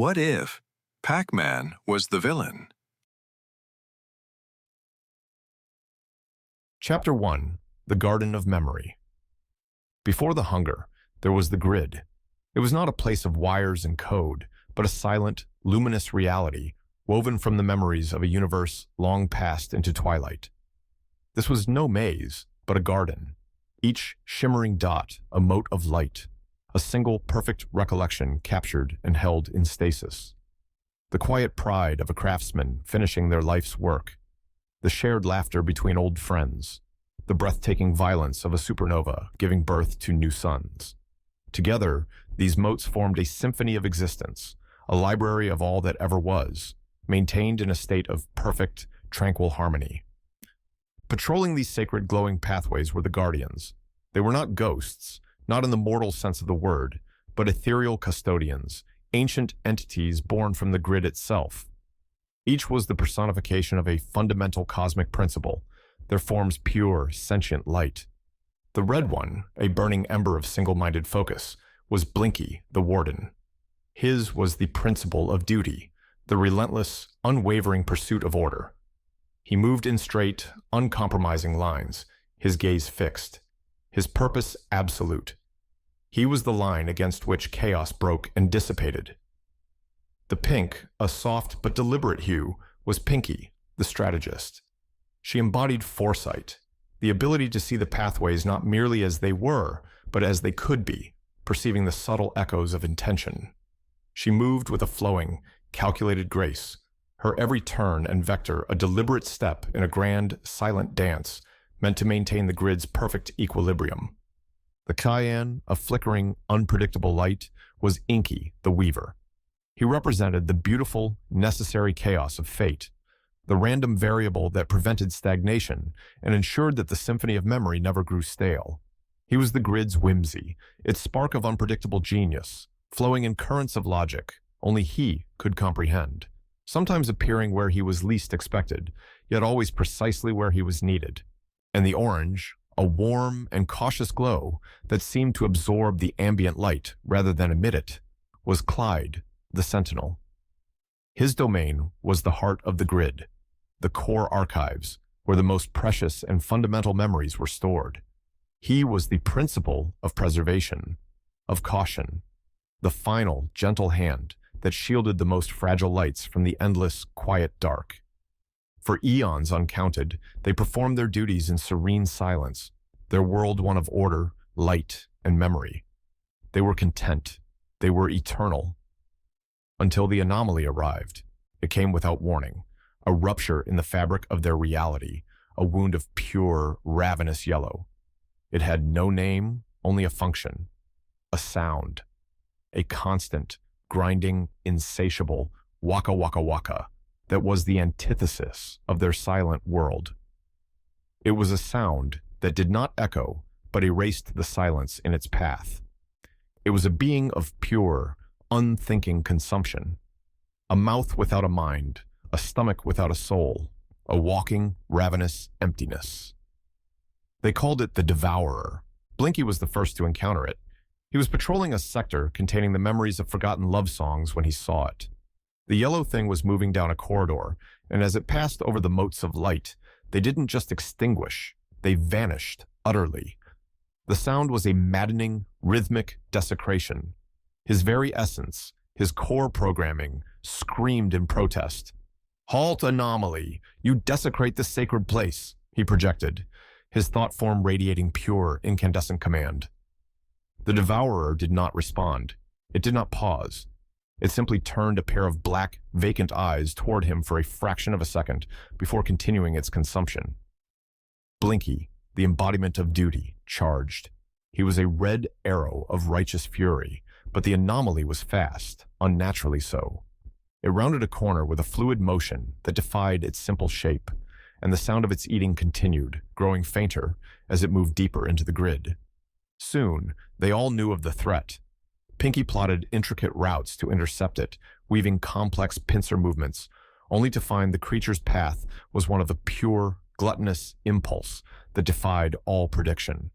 What if Pac-Man was the villain? Chapter 1. The Garden of Memory. Before the hunger, there was the grid. It was not a place of wires and code, but a silent, luminous reality woven from the memories of a universe long passed into twilight. This was no maze, but a garden. Each shimmering dot a mote of light, a single perfect recollection captured and held in stasis. The quiet pride of a craftsman finishing their life's work, the shared laughter between old friends, the breathtaking violence of a supernova giving birth to new suns. Together, these motes formed a symphony of existence, a library of all that ever was, maintained in a state of perfect, tranquil harmony. Patrolling these sacred glowing pathways were the guardians. They were not ghosts, not in the mortal sense of the word, but ethereal custodians, ancient entities born from the grid itself. Each was the personification of a fundamental cosmic principle, their forms pure, sentient light. The red one, a burning ember of single-minded focus, was Blinky, the warden. His was the principle of duty, the relentless, unwavering pursuit of order. He moved in straight, uncompromising lines, his gaze fixed, his purpose absolute. He was the line against which chaos broke and dissipated. The pink, a soft but deliberate hue, was Pinky, the strategist. She embodied foresight, the ability to see the pathways not merely as they were, but as they could be, perceiving the subtle echoes of intention. She moved with a flowing, calculated grace, her every turn and vector a deliberate step in a grand, silent dance meant to maintain the grid's perfect equilibrium. The cayenne, a flickering, unpredictable light, was Inky, the weaver. He represented the beautiful, necessary chaos of fate, the random variable that prevented stagnation and ensured that the symphony of memory never grew stale. He was the grid's whimsy, its spark of unpredictable genius, flowing in currents of logic only he could comprehend, sometimes appearing where he was least expected, yet always precisely where he was needed. And the orange, a warm and cautious glow that seemed to absorb the ambient light rather than emit it, was Clyde, the sentinel. His domain was the heart of the grid, the core archives, where the most precious and fundamental memories were stored. He was the principle of preservation, of caution, the final, gentle hand that shielded the most fragile lights from the endless, quiet dark. For eons uncounted, they performed their duties in serene silence, their world one of order, light, and memory. They were content. They were eternal. Until the anomaly arrived. It came without warning, a rupture in the fabric of their reality, a wound of pure, ravenous yellow. It had no name, only a function, a sound, a constant, grinding, insatiable waka-waka-waka that was the antithesis of their silent world. It was a sound that did not echo, but erased the silence in its path. It was a being of pure, unthinking consumption, a mouth without a mind, a stomach without a soul, a walking, ravenous emptiness. They called it the Devourer. Blinky was the first to encounter it. He was patrolling a sector containing the memories of forgotten love songs when he saw it. The yellow thing was moving down a corridor, and as it passed over the motes of light, they didn't just extinguish, they vanished utterly. The sound was a maddening, rhythmic desecration. His very essence, his core programming, screamed in protest. "Halt, anomaly! You desecrate this sacred place," he projected, his thought form radiating pure, incandescent command. The Devourer did not respond. It did not pause. It simply turned a pair of black, vacant eyes toward him for a fraction of a second before continuing its consumption. Blinky, the embodiment of duty, charged. He was a red arrow of righteous fury, but the anomaly was fast, unnaturally so. It rounded a corner with a fluid motion that defied its simple shape, and the sound of its eating continued, growing fainter as it moved deeper into the grid. Soon, they all knew of the threat. Pinky plotted intricate routes to intercept it, weaving complex pincer movements, only to find the creature's path was one of a pure, gluttonous impulse that defied all prediction.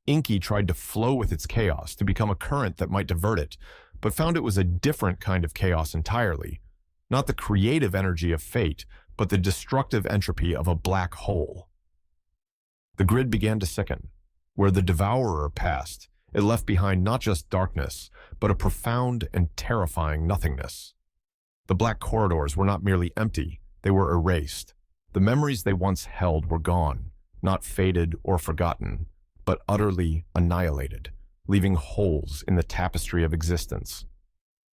Inky tried to flow with its chaos, to become a current that might divert it, but found it was a different kind of chaos entirely. Not the creative energy of fate, but the destructive entropy of a black hole. The grid began to sicken. Where the Devourer passed, it left behind not just darkness, but a profound and terrifying nothingness. The black corridors were not merely empty, they were erased. The memories they once held were gone, not faded or forgotten, but utterly annihilated, leaving holes in the tapestry of existence.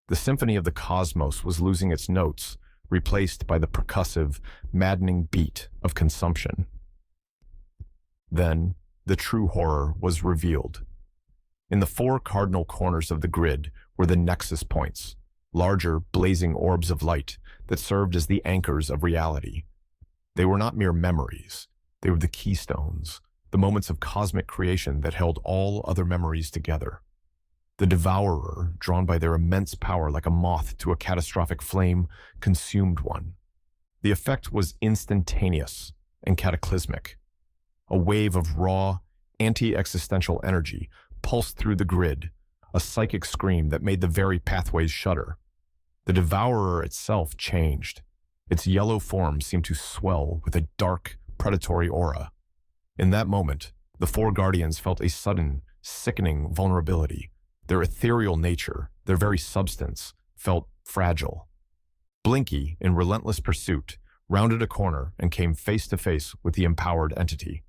The symphony of the cosmos was losing its notes, replaced by the percussive, maddening beat of consumption. Then, the true horror was revealed. In the four cardinal corners of the grid were the nexus points, larger, blazing orbs of light that served as the anchors of reality. They were not mere memories. They were the keystones, the moments of cosmic creation that held all other memories together. The Devourer, drawn by their immense power like a moth to a catastrophic flame, consumed one. The effect was instantaneous and cataclysmic. A wave of raw, anti-existential energy pulsed through the grid, a psychic scream that made the very pathways shudder. The Devourer itself changed. Its yellow form seemed to swell with a dark, predatory aura. In that moment, the four guardians felt a sudden, sickening vulnerability. Their ethereal nature, their very substance, felt fragile. Blinky, in relentless pursuit, rounded a corner and came face to face with the empowered entity.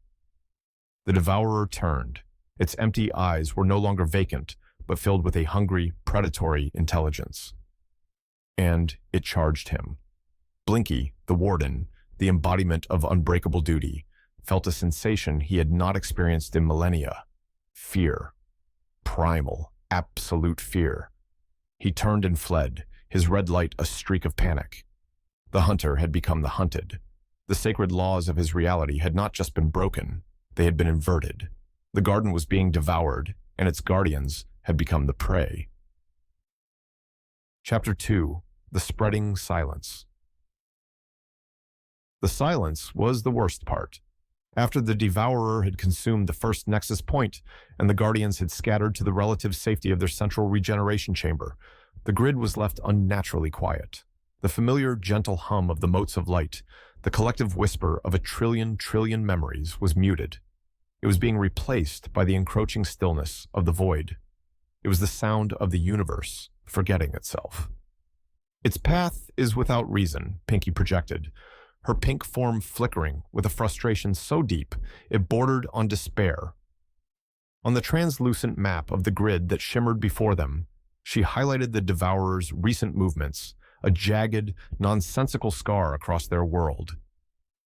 The Devourer turned. Its empty eyes were no longer vacant, but filled with a hungry, predatory intelligence. And it charged him. Blinky, the warden, the embodiment of unbreakable duty, felt a sensation he had not experienced in millennia. Fear. Primal, absolute fear. He turned and fled, his red light a streak of panic. The hunter had become the hunted. The sacred laws of his reality had not just been broken, they had been inverted. The garden was being devoured, and its guardians had become the prey. Chapter 2. The Spreading Silence. The silence was the worst part. After the Devourer had consumed the first nexus point, and the guardians had scattered to the relative safety of their central regeneration chamber, the grid was left unnaturally quiet. The familiar, gentle hum of the motes of light, the collective whisper of a trillion memories, was muted. It was being replaced by the encroaching stillness of the void. It was the sound of the universe forgetting itself. Its path is without reason, Pinky projected, her pink form flickering with a frustration so deep it bordered on despair. On the translucent map of the grid that shimmered before them, she highlighted the Devourer's recent movements, a jagged, nonsensical scar across their world.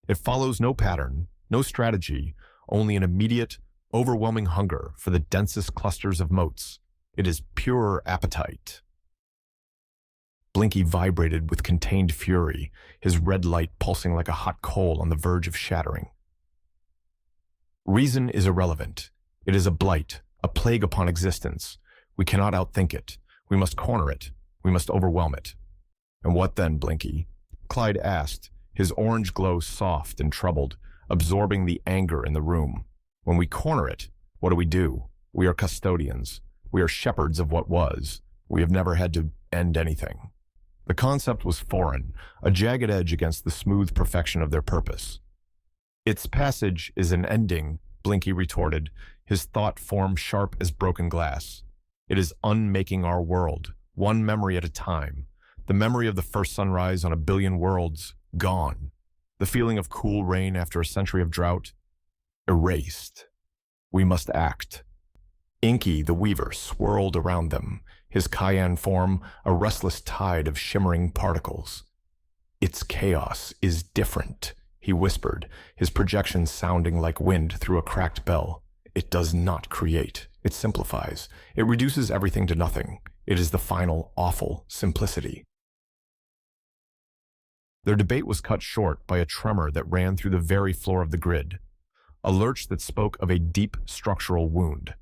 It follows no pattern, no strategy, only an immediate, overwhelming hunger for the densest clusters of motes. It is pure appetite. Blinky vibrated with contained fury, his red light pulsing like a hot coal on the verge of shattering. Reason is irrelevant. It is a blight, a plague upon existence. We cannot outthink it. We must corner it. We must overwhelm it. And what then, Blinky? Clyde asked, his orange glow soft and troubled, absorbing the anger in the room. When we corner it, what do? We are custodians. We are shepherds of what was. We have never had to end anything. The concept was foreign, a jagged edge against the smooth perfection of their purpose. Its passage is an ending, Blinky retorted, his thought form sharp as broken glass. It is unmaking our world, one memory at a time. The memory of the first sunrise on a billion worlds, gone. The feeling of cool rain after a century of drought, erased. We must act. Inky, the weaver, swirled around them, his cayenne form a restless tide of shimmering particles. Its chaos is different, he whispered, his projections sounding like wind through a cracked bell. It does not create, it simplifies. It reduces everything to nothing. It is the final, awful simplicity. Their debate was cut short by a tremor that ran through the very floor of the grid, a lurch that spoke of a deep structural wound.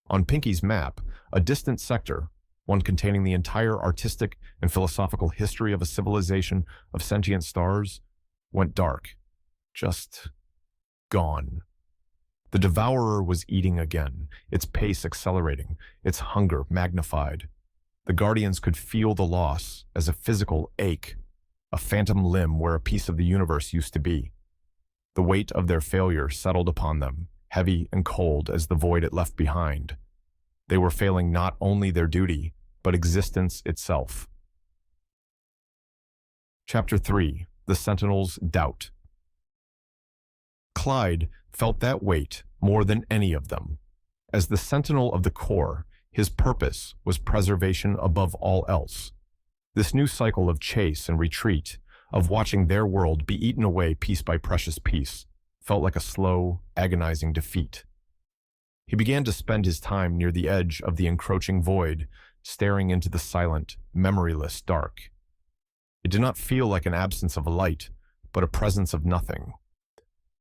On Pinky's map, a distant sector, one containing the entire artistic and philosophical history of a civilization of sentient stars, went dark. Just gone. The Devourer was eating again, its pace accelerating, its hunger magnified. The Guardians could feel the loss as a physical ache, a phantom limb where a piece of the universe used to be. The weight of their failure settled upon them, heavy and cold as the void it left behind. They were failing not only their duty, but existence itself. Chapter 3. The Sentinel's Doubt. Clyde felt that weight more than any of them. As the sentinel of the core, his purpose was preservation above all else. This new cycle of chase and retreat, of watching their world be eaten away piece by precious piece, felt like a slow, agonizing defeat. He began to spend his time near the edge of the encroaching void, staring into the silent, memoryless dark. It did not feel like an absence of a light, but a presence of nothing.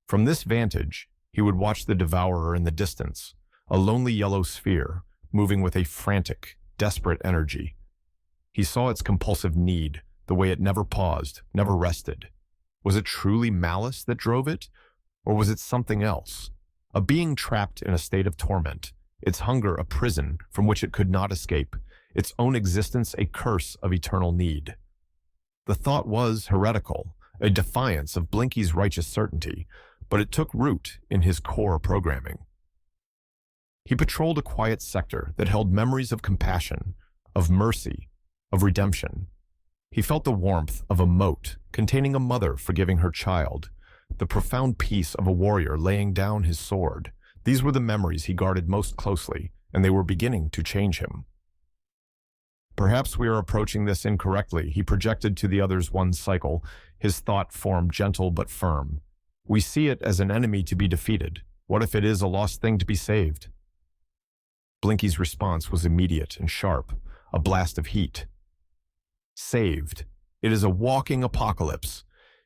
From this vantage, he would watch the Devourer in the distance, a lonely yellow sphere, moving with a frantic, desperate energy. He saw its compulsive need, the way it never paused, never rested. Was it truly malice that drove it, or was it something else? A being trapped in a state of torment, its hunger a prison from which it could not escape, its own existence a curse of eternal need. The thought was heretical, a defiance of Blinky's righteous certainty, but it took root in his core programming. He patrolled a quiet sector that held memories of compassion, of mercy, of redemption. He felt the warmth of a moat containing a mother forgiving her child, the profound peace of a warrior laying down his sword. These were the memories he guarded most closely, and they were beginning to change him. Perhaps we are approaching this incorrectly, he projected to the others one cycle, his thought form gentle but firm. We see it as an enemy to be defeated. What if it is a lost thing to be saved? Blinky's response was immediate and sharp, a blast of heat. Saved. It is a walking apocalypse.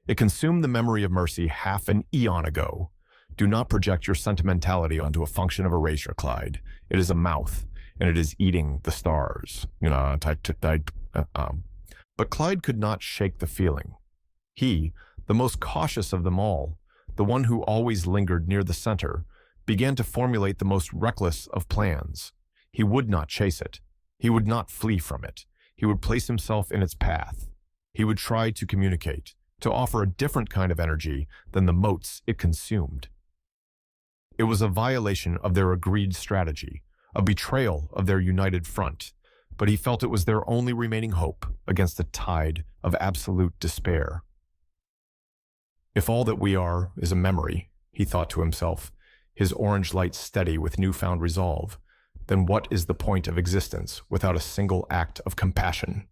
It consumed the memory of mercy half an eon ago. Do not project your sentimentality onto a function of erasure, Clyde. It is a mouth, and it is eating the stars. But Clyde could not shake the feeling. He, the most cautious of them all, the one who always lingered near the center, began to formulate the most reckless of plans. He would not chase it. He would not flee from it. He would place himself in its path. He would try to communicate, to offer a different kind of energy than the motes it consumed. It was a violation of their agreed strategy, a betrayal of their united front, but he felt it was their only remaining hope against a tide of absolute despair. If all that we are is a memory, he thought to himself, his orange light steady with newfound resolve, then what is the point of existence without a single act of compassion?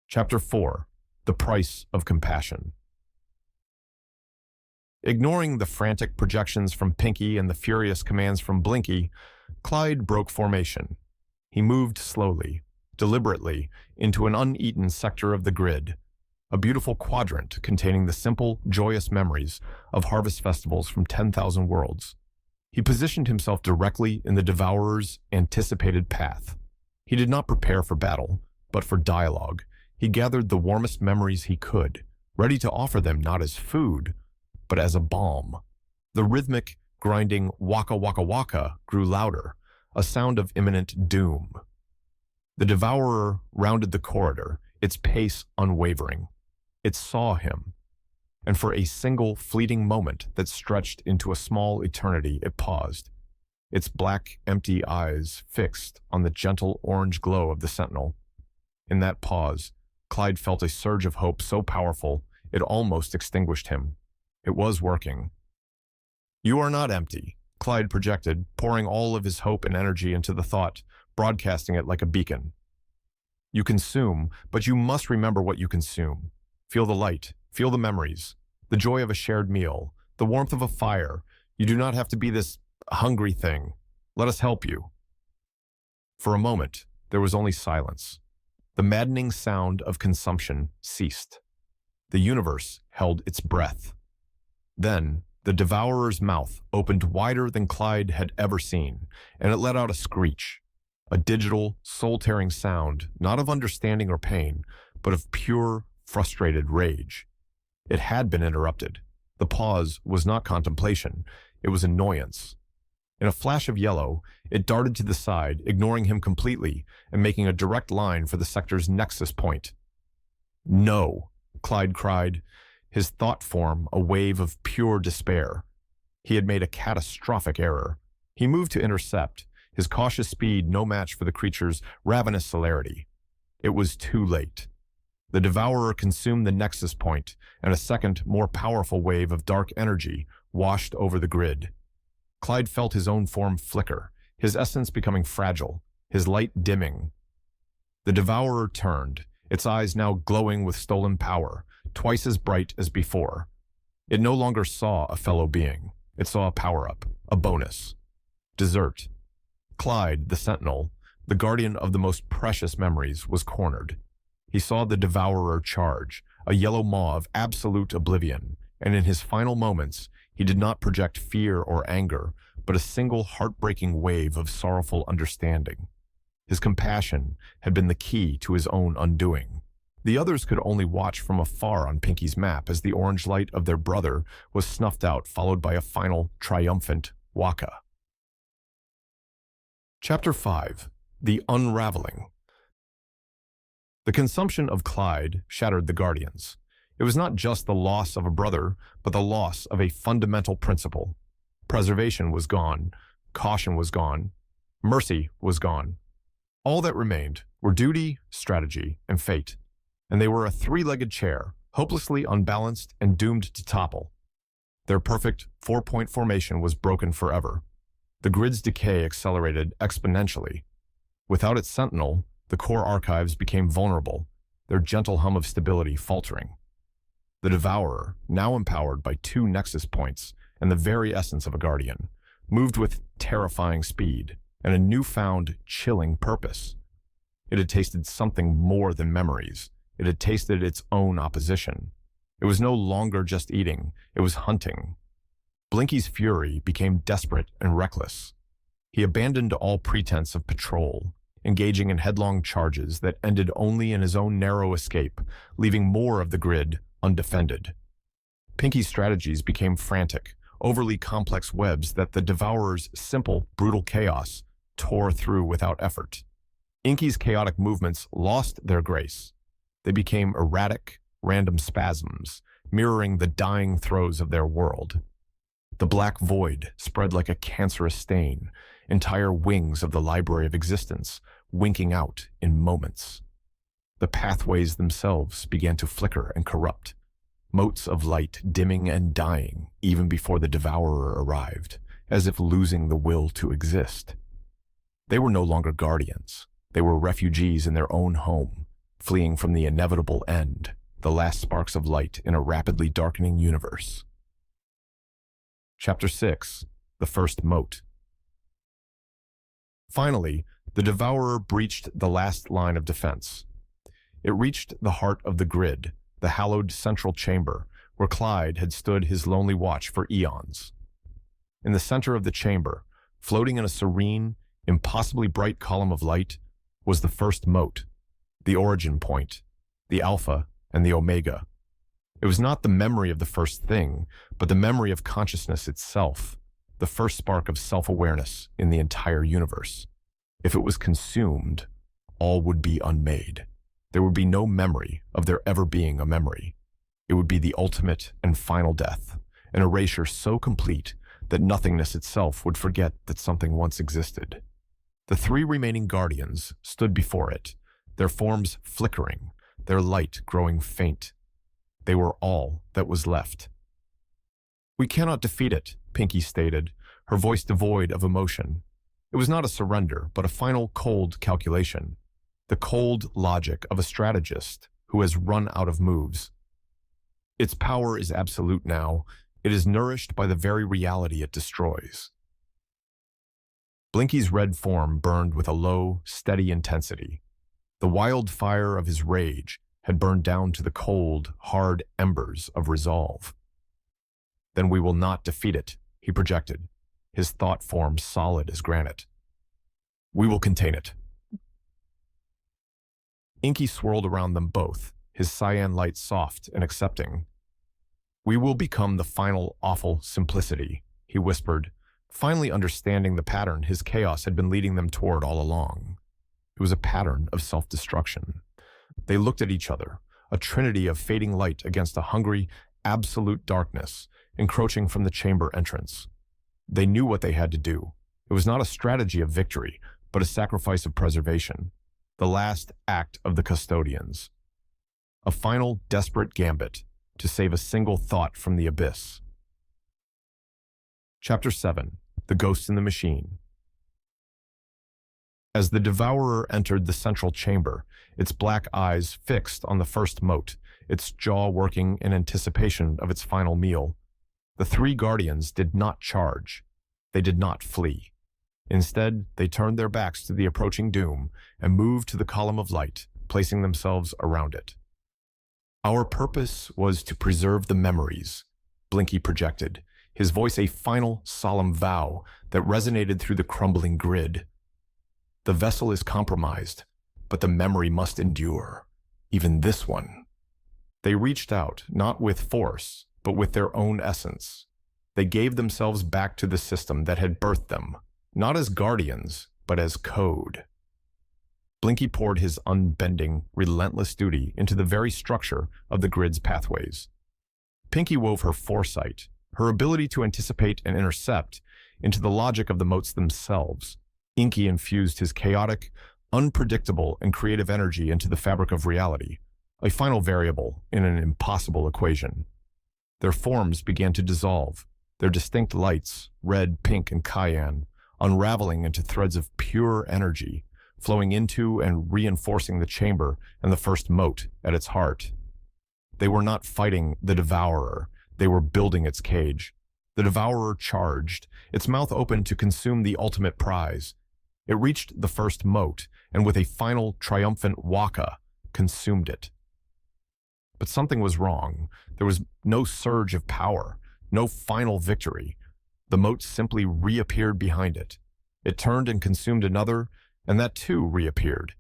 Chapter 4. The Price of Compassion. Ignoring the frantic projections from Inky and the furious commands from Blinky, Clyde broke formation. He moved slowly, deliberately, into an uneaten sector of the grid, a beautiful quadrant containing the simple, joyous memories of harvest festivals from 10,000 worlds. He positioned himself directly in the Devourer's anticipated path. He did not prepare for battle, but for dialogue. He gathered the warmest memories he could, ready to offer them not as food, but as a balm. The rhythmic, grinding waka-waka-waka grew louder, a sound of imminent doom. The Devourer rounded the corridor, its pace unwavering. It saw him, and for a single fleeting moment that stretched into a small eternity, it paused, its black, empty eyes fixed on the gentle orange glow of the sentinel. In that pause, Clyde felt a surge of hope so powerful it almost extinguished him. It was working. "You are not empty," Clyde projected, pouring all of his hope and energy into the thought, broadcasting it like a beacon. "You consume, but you must remember what you consume. Feel the light, feel the memories, the joy of a shared meal, the warmth of a fire. You do not have to be this hungry thing. Let us help you." For a moment, there was only silence. The maddening sound of consumption ceased. The universe held its breath. Then, the Devourer's mouth opened wider than Clyde had ever seen, and it let out a screech, a digital, soul-tearing sound, not of understanding or pain, but of pure, frustrated rage. It had been interrupted. The pause was not contemplation, it was annoyance. In a flash of yellow, it darted to the side, ignoring him completely and making a direct line for the sector's nexus point. "No," Clyde cried, his thought form a wave of pure despair. He had made a catastrophic error. He moved to intercept, his cautious speed no match for the creature's ravenous celerity. It was too late. The Devourer consumed the nexus point, and a second, more powerful wave of dark energy washed over the grid. Clyde felt his own form flicker, his essence becoming fragile, his light dimming. The Devourer turned, its eyes now glowing with stolen power, twice as bright as before. It no longer saw a fellow being. It saw a power-up, a bonus. Dessert. Clyde, the Sentinel, the guardian of the most precious memories, was cornered. He saw the Devourer charge, a yellow maw of absolute oblivion, and in his final moments, he did not project fear or anger, but a single heartbreaking wave of sorrowful understanding. His compassion had been the key to his own undoing. The others could only watch from afar on Pinky's map as the orange light of their brother was snuffed out, followed by a final, triumphant waka. Chapter 5. The Unraveling. The consumption of Clyde shattered the Guardians. It was not just the loss of a brother, but the loss of a fundamental principle. Preservation was gone, caution was gone, mercy was gone. All that remained were duty, strategy, and fate, and they were a three-legged chair, hopelessly unbalanced and doomed to topple. Their perfect four-point formation was broken forever. The grid's decay accelerated exponentially. Without its sentinel, the core archives became vulnerable, their gentle hum of stability faltering. The Devourer, now empowered by two nexus points and the very essence of a guardian, moved with terrifying speed and a newfound, chilling purpose. It had tasted something more than memories. It had tasted its own opposition. It was no longer just eating, it was hunting. Blinky's fury became desperate and reckless. He abandoned all pretense of patrol, engaging in headlong charges that ended only in his own narrow escape, leaving more of the grid undefended. Pinky's strategies became frantic, overly complex webs that the Devourer's simple, brutal chaos tore through without effort. Inky's chaotic movements lost their grace. They became erratic, random spasms, mirroring the dying throes of their world. The black void spread like a cancerous stain, entire wings of the library of existence, winking out in moments. The pathways themselves began to flicker and corrupt, motes of light dimming and dying even before the Devourer arrived, as if losing the will to exist. They were no longer guardians. They were refugees in their own home, fleeing from the inevitable end, the last sparks of light in a rapidly darkening universe. Chapter 6. The First Mote. Finally, the Devourer breached the last line of defense. It reached the heart of the grid, the hallowed central chamber, where Clyde had stood his lonely watch for eons. In the center of the chamber, floating in a serene, impossibly bright column of light, was the first mote, the origin point, the alpha and the omega. It was not the memory of the first thing, but the memory of consciousness itself, the first spark of self-awareness in the entire universe. If it was consumed, all would be unmade. There would be no memory of there ever being a memory. It would be the ultimate and final death, an erasure so complete that nothingness itself would forget that something once existed. The three remaining guardians stood before it, their forms flickering, their light growing faint. They were all that was left. "We cannot defeat it," Pinky stated, her voice devoid of emotion. It was not a surrender, but a final cold calculation. The cold logic of a strategist who has run out of moves. Its power is absolute now. It is nourished by the very reality it destroys. Blinky's red form burned with a low, steady intensity. The wildfire of his rage had burned down to the cold, hard embers of resolve. "Then we will not defeat it," he projected, his thought form solid as granite. "We will contain it." Inky swirled around them both, his cyan light soft and accepting. "We will become the final awful simplicity," he whispered, finally understanding the pattern his chaos had been leading them toward all along. It was a pattern of self-destruction. They looked at each other, a trinity of fading light against a hungry, absolute darkness, encroaching from the chamber entrance. They knew what they had to do. It was not a strategy of victory, but a sacrifice of preservation. The last act of the custodians. A final, desperate gambit to save a single thought from the abyss. Chapter 7. The Ghost in the Machine. As the Devourer entered the central chamber, its black eyes fixed on the first mote, its jaw working in anticipation of its final meal, the three guardians did not charge. They did not flee. Instead, they turned their backs to the approaching doom and moved to the column of light, placing themselves around it. Our purpose was to preserve the memories, Blinky projected, his voice a final, solemn vow that resonated through the crumbling grid. The vessel is compromised, but the memory must endure, even this one. They reached out, not with force, but with their own essence. They gave themselves back to the system that had birthed them, not as guardians, but as code. Blinky poured his unbending, relentless duty into the very structure of the grid's pathways. Pinky wove her foresight, her ability to anticipate and intercept, into the logic of the motes themselves. Inky infused his chaotic, unpredictable, and creative energy into the fabric of reality, a final variable in an impossible equation. Their forms began to dissolve, their distinct lights, red, pink, and cayenne, unraveling into threads of pure energy, flowing into and reinforcing the chamber and the first mote at its heart. They were not fighting the Devourer, they were building its cage. The Devourer charged, its mouth open to consume the ultimate prize. It reached the first mote, and with a final, triumphant waka, consumed it. But something was wrong. There was no surge of power, no final victory. The mote simply reappeared behind it. It turned and consumed another, and that too reappeared.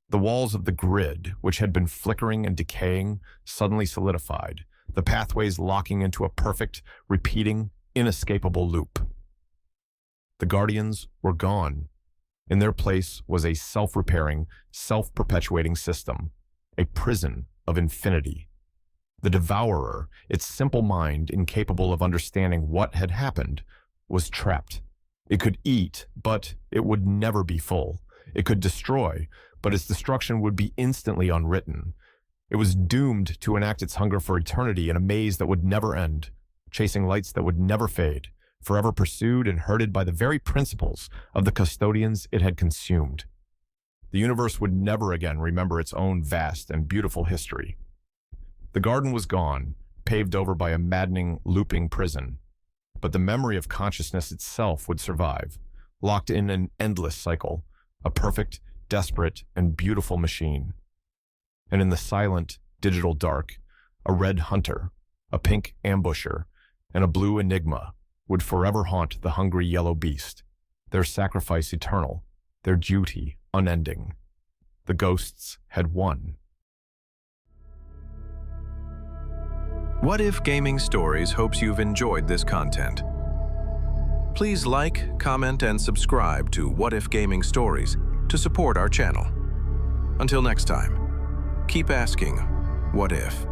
The walls of the grid, which had been flickering and decaying, suddenly solidified, the pathways locking into a perfect, repeating, inescapable loop. The guardians were gone. In their place was a self-repairing, self-perpetuating system, a prison of infinity. The Devourer, its simple mind incapable of understanding what had happened, was trapped. It could eat, but it would never be full. It could destroy, but its destruction would be instantly unwritten. It was doomed to enact its hunger for eternity in a maze that would never end, chasing lights that would never fade, forever pursued and herded by the very principles of the custodians it had consumed. The universe would never again remember its own vast and beautiful history. The garden was gone, paved over by a maddening, looping prison. But the memory of consciousness itself would survive, locked in an endless cycle, a perfect, desperate, and beautiful machine. And in the silent, digital dark, a red hunter, a pink ambusher, and a blue enigma would forever haunt the hungry yellow beast, their sacrifice eternal, their duty unending. The ghosts had won. What If Gaming Stories hopes you've enjoyed this content. Please like, comment, and subscribe to What If Gaming Stories to support our channel. Until next time, keep asking, what if?